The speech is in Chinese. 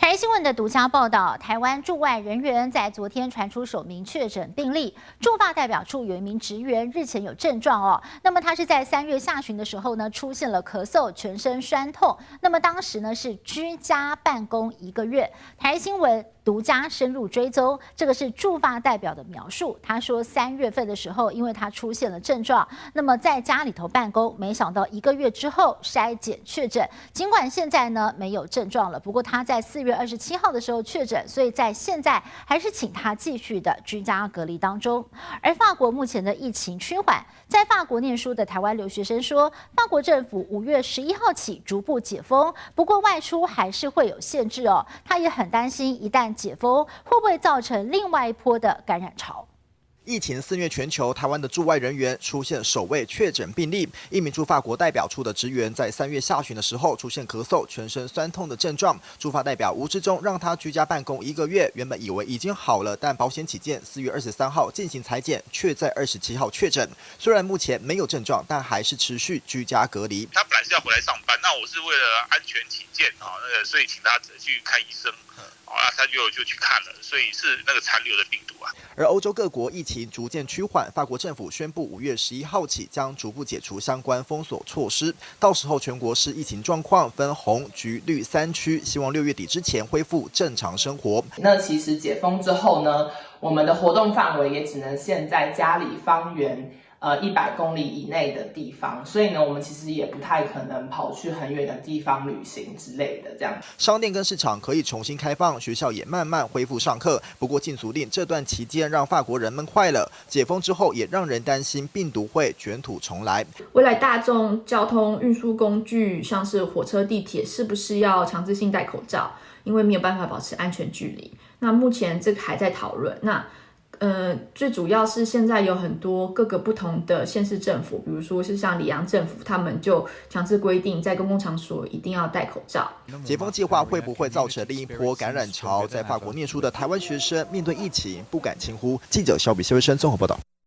台新闻的独家报道，台湾驻外人员在昨天传出首名确诊病例，驻法代表处有一名职员日前有症状哦。那么他是在3月下旬的时候呢，出现了咳嗽、全身酸痛。那么当时呢是居家办公1个月。台新闻独家深入追踪，这个是驻法代表的描述。他说3月份的时候，因为他出现了症状，那么在家里头办公，没想到1个月之后筛检确诊。尽管现在呢没有症状了，不过他在4月27号的时候确诊，所以在现在还是请他继续的居家隔离当中。而法国目前的疫情趋缓，在法国念书的台湾留学生说，法国政府5月11号起逐步解封，不过外出还是会有限制哦。他也很担心，一旦解封，会不会造成另外一波的感染潮？疫情肆虐全球，台湾的驻外人员出现首位确诊病例。一名驻法国代表处的职员在3月下旬的时候出现咳嗽、全身酸痛的症状。驻法代表吴志忠让他居家办公1个月，原本以为已经好了，但保险起见，4月23号进行采检，却在27号确诊。虽然目前没有症状，但还是持续居家隔离。他本来是要回来上班，那我是为了安全起见啊，所以请他去看医生。他就去看了，所以是那个残留的病毒啊。而欧洲各国疫情逐渐趋缓，法国政府宣布5月11号起将逐步解除相关封锁措施，到时候全国市疫情状况分红、橘、绿3区，希望6月底之前恢复正常生活。那其实解封之后呢，我们的活动范围也只能限在家里方圆100公里以内的地方，所以呢，我们其实也不太可能跑去很远的地方旅行之类的这样。商店跟市场可以重新开放，学校也慢慢恢复上课。不过禁足令这段期间让法国人闷坏了，解封之后也让人担心病毒会卷土重来。未来大众交通运输工具，像是火车、地铁，是不是要强制性戴口罩？因为没有办法保持安全距离。那目前这个还在讨论。最主要是现在有很多各个不同的县市政府，比如说是像里昂政府，他们就强制规定在公共场所一定要戴口罩。解封计划会不会造成另一波感染潮？在法国念书的台湾学生面对疫情不敢轻忽。记者肖比谢维生综合报道。